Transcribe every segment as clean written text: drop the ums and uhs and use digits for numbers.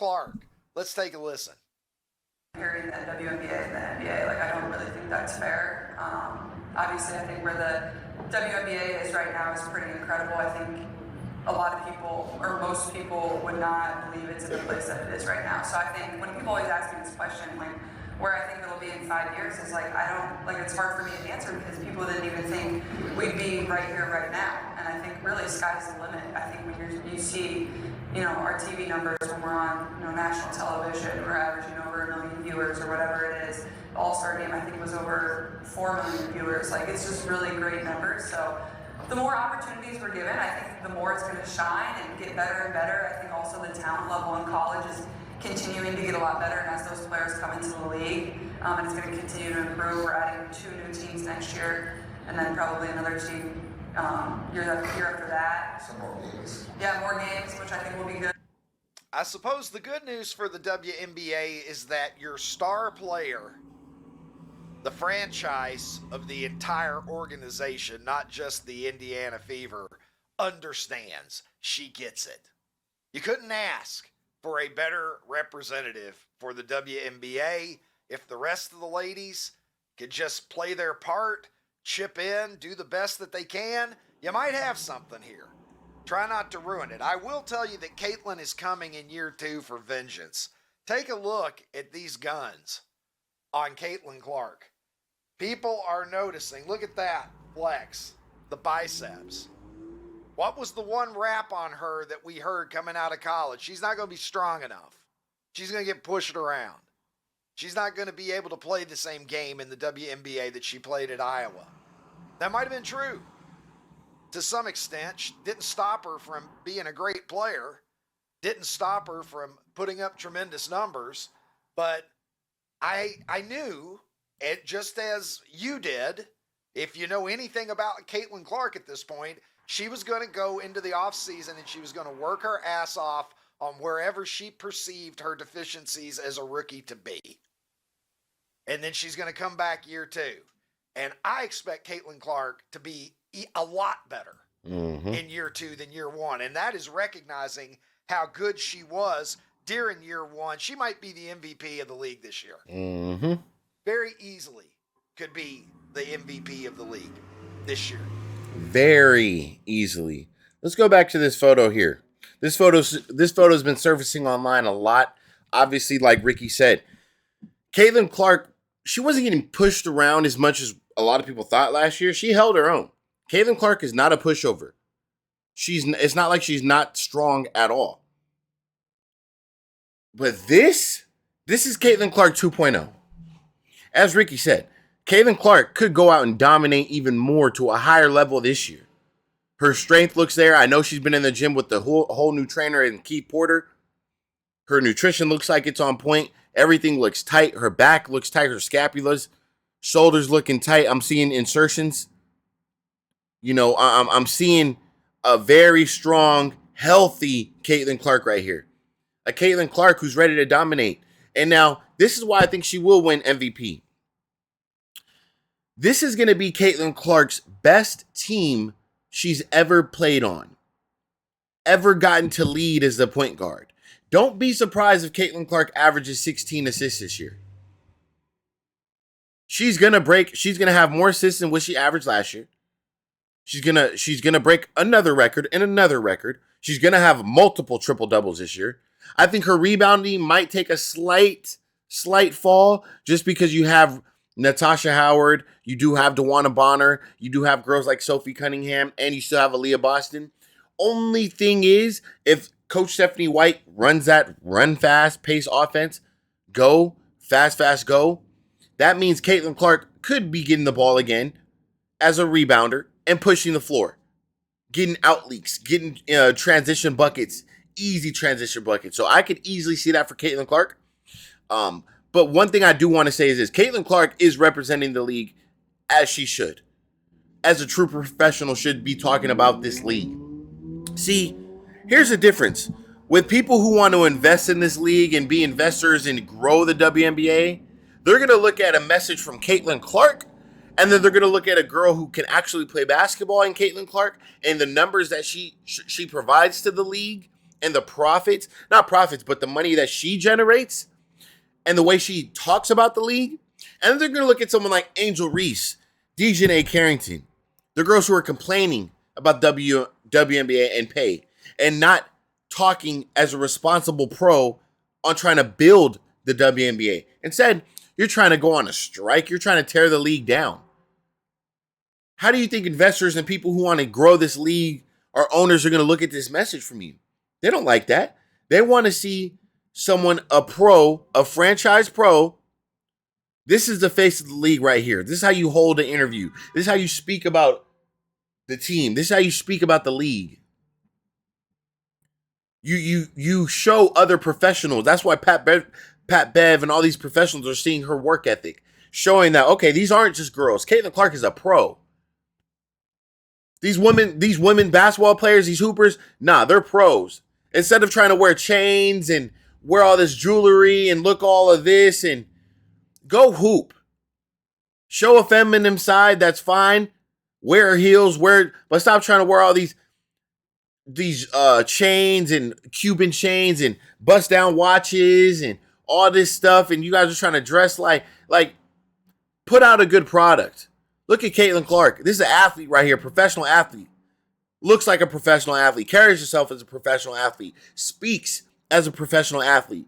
Clark. Let's take a listen. Comparing the WNBA and the NBA, like, I don't really think that's fair. Obviously, I think where the WNBA is right now is pretty incredible. I think a lot of people, or most people, would not believe it's in the place that it is right now. So I think when people always ask me this question, like, where I think it'll be in 5 years, is like, it's hard for me to answer because people didn't even think we'd be right here, right now. And I think really sky's the limit. I think when you see, our TV numbers when we're on, national television, we're averaging over 1 million viewers or whatever it is. The All-Star game, I think, was over 4 million viewers. Like, it's just really great numbers. So the more opportunities we're given, I think the more it's going to shine and get better and better. I think also the talent level in college is continuing to get a lot better, and as those players come into the league, and it's going to continue to improve. We're adding 2 new teams next year, and then probably another team year after that. Some more games. Yeah, more games, which I think will be good. I suppose the good news for the WNBA is that your star player, the franchise of the entire organization, not just the Indiana Fever, understands. She gets it. You couldn't ask for a better representative for the WNBA if the rest of the ladies could just play their part, chip in, do the best that they can. You might have something here. Try not to ruin it. I will tell you that Caitlin is coming in year 2 for vengeance. Take a look at these guns on Caitlin Clark. People are noticing. Look at that flex, the biceps. What was the one rap on her that we heard coming out of college? She's not going to be strong enough. She's going to get pushed around. She's not going to be able to play the same game in the WNBA that she played at Iowa. That might have been true. To some extent, she didn't stop her from being a great player. Didn't stop her from putting up tremendous numbers. But I knew, it just as you did, if you know anything about Caitlin Clark at this point, she was going to go into the offseason and she was going to work her ass off on wherever she perceived her deficiencies as a rookie to be. And then she's going to come back year 2. And I expect Caitlin Clark to be a lot better in year 2 than year 1. And that is recognizing how good she was during year 1. She might be the MVP of the league this year. Very easily could be the MVP of the league this year. Very easily. Let's go back to this photo here. This photo's been surfacing online a lot. Obviously, like Ricky said, Caitlin Clark, she wasn't getting pushed around as much as a lot of people thought last year. She held her own. Caitlin Clark is not a pushover. It's not like she's not strong at all. But this is Caitlin Clark 2.0. As Ricky said, Caitlin Clark could go out and dominate even more to a higher level this year. Her strength looks there. I know she's been in the gym with the whole new trainer and Keith Porter. Her nutrition looks like it's on point. Everything looks tight. Her back looks tight. Her scapulas, shoulders looking tight. I'm seeing insertions. I'm seeing a very strong, healthy Caitlin Clark right here. A Caitlin Clark who's ready to dominate. And now, this is why I think she will win MVP. This is going to be Caitlin Clark's best team she's ever played on. Ever gotten to lead as the point guard. Don't be surprised if Caitlin Clark averages 16 assists this year. She's going to have more assists than what she averaged last year. She's going to break another record and another record. She's going to have multiple triple doubles this year. I think her rebounding might take a slight fall just because you have Natasha Howard, you do have DeWanna Bonner, you do have girls like Sophie Cunningham, and you still have Aaliyah Boston. Only thing is, if Coach Stephanie White runs that run fast pace offense, go, fast, go, that means Caitlin Clark could be getting the ball again as a rebounder and pushing the floor, getting out leaks, getting transition buckets, easy transition buckets. So I could easily see that for Caitlin Clark. But one thing I do want to say is this. Caitlin Clark is representing the league as she should. As a true professional should be talking about this league. See, here's the difference. With people who want to invest in this league and be investors and grow the WNBA, they're going to look at a message from Caitlin Clark, and then they're going to look at a girl who can actually play basketball in Caitlin Clark, and the numbers that she provides to the league and the profits, not profits, but the money that she generates and the way she talks about the league. And then they're going to look at someone like Angel Reese, Dejanay Carrington, the girls who are complaining about WNBA and pay and not talking as a responsible pro on trying to build the WNBA. Instead, you're trying to go on a strike. You're trying to tear the league down. How do you think investors and people who want to grow this league or owners are going to look at this message from you? They don't like that. They want to see someone, a pro, a franchise pro. This is the face of the league right here. This is how you hold an interview. This is how you speak about the team. This is how you speak about the league. You show other professionals. That's why Pat Bev and all these professionals are seeing her work ethic, showing that, okay, these aren't just girls. Caitlin Clark is a pro. These women basketball players, these hoopers, nah, they're pros. Instead of trying to wear chains and wear all this jewelry and look all of this, and go hoop. Show a feminine side, that's fine. Wear heels, but stop trying to wear all these chains and Cuban chains and bust down watches and all this stuff, and you guys are trying to dress like put out a good product. Look at Caitlin Clark. This is an athlete right here, professional athlete. Looks like a professional athlete, carries herself as a professional athlete, speaks as a professional athlete.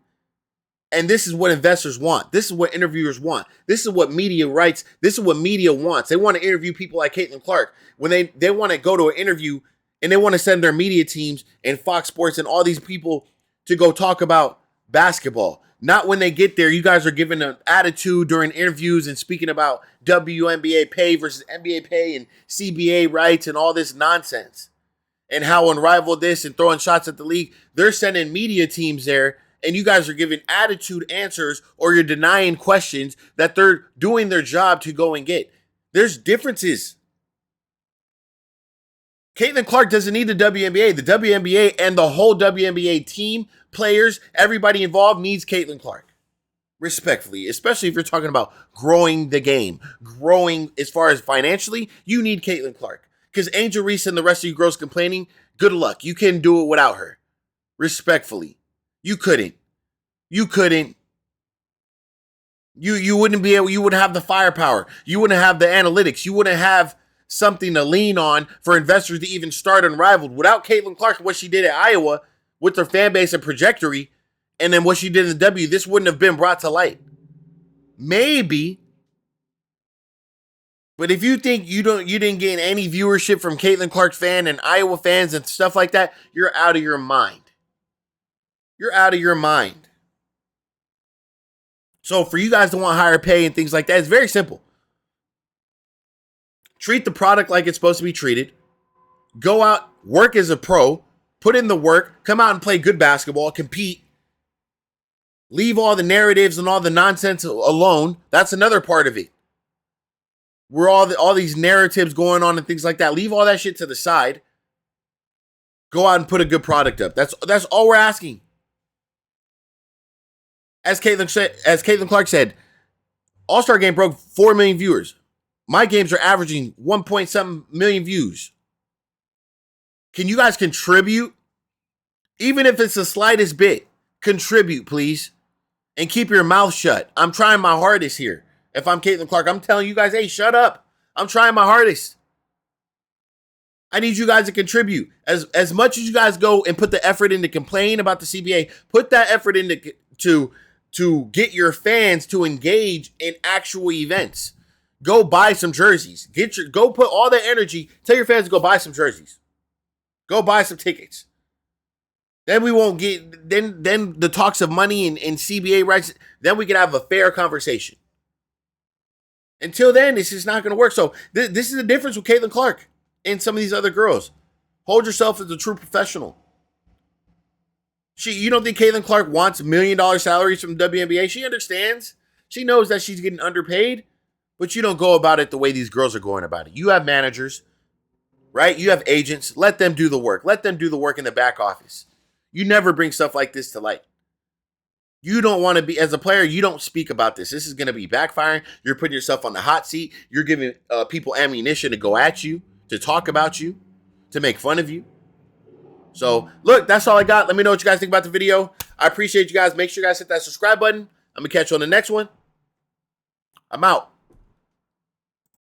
And this is what investors want. This is what interviewers want. This is what media writes. This is what media wants. They want to interview people like Caitlin Clark. When they want to go to an interview and they want to send their media teams and Fox Sports and all these people to go talk about basketball. Not when they get there, you guys are giving an attitude during interviews and speaking about WNBA pay versus NBA pay and CBA rights and all this nonsense. And how unrivaled this and throwing shots at the league. They're sending media teams there and you guys are giving attitude answers or you're denying questions that they're doing their job to go and get. There's differences. Caitlin Clark doesn't need the WNBA. The WNBA and the whole WNBA team, players, everybody involved needs Caitlin Clark. Respectfully, especially if you're talking about growing the game, growing as far as financially, you need Caitlin Clark. Because Angel Reese and the rest of you girls complaining, good luck. You couldn't do it without her. Respectfully. You couldn't. You couldn't. You wouldn't be able, you wouldn't have the firepower. You wouldn't have the analytics. You wouldn't have something to lean on for investors to even start Unrivaled. Without Caitlin Clark, what she did at Iowa with her fan base and trajectory, and then what she did in the W, this wouldn't have been brought to light. Maybe. But if you think you didn't gain any viewership from Caitlin Clark fan and Iowa fans and stuff like that, you're out of your mind. You're out of your mind. So for you guys to want higher pay and things like that, it's very simple. Treat the product like it's supposed to be treated. Go out, work as a pro, put in the work, come out and play good basketball, compete. Leave all the narratives and all the nonsense alone. That's another part of it. Where all these narratives going on and things like that. Leave all that shit to the side. Go out and put a good product up. That's all we're asking. As Caitlin Clark said, All-Star Game broke 4 million viewers. My games are averaging 1.7 million views. Can you guys contribute? Even if it's the slightest bit, contribute, please. And keep your mouth shut. I'm trying my hardest here. If I'm Caitlin Clark, I'm telling you guys, hey, shut up. I'm trying my hardest. I need you guys to contribute. As much as you guys go and put the effort in to complain about the CBA, put that effort into to get your fans to engage in actual events. Go buy some jerseys. Go put all that energy. Tell your fans to go buy some jerseys. Go buy some tickets. Then we won't get then the talks of money and CBA rights. Then we can have a fair conversation. Until then, it's just not going to work. So this is the difference with Caitlin Clark and some of these other girls. Hold yourself as a true professional. You don't think Caitlin Clark wants $1 million salaries from WNBA? She understands. She knows that she's getting underpaid. But you don't go about it the way these girls are going about it. You have managers, right? You have agents. Let them do the work. Let them do the work in the back office. You never bring stuff like this to light. You don't want to be, as a player, you don't speak about this. This is going to be backfiring. You're putting yourself on the hot seat. You're giving people ammunition to go at you, to talk about you, to make fun of you. So, look, that's all I got. Let me know what you guys think about the video. I appreciate you guys. Make sure you guys hit that subscribe button. I'm going to catch you on the next one. I'm out.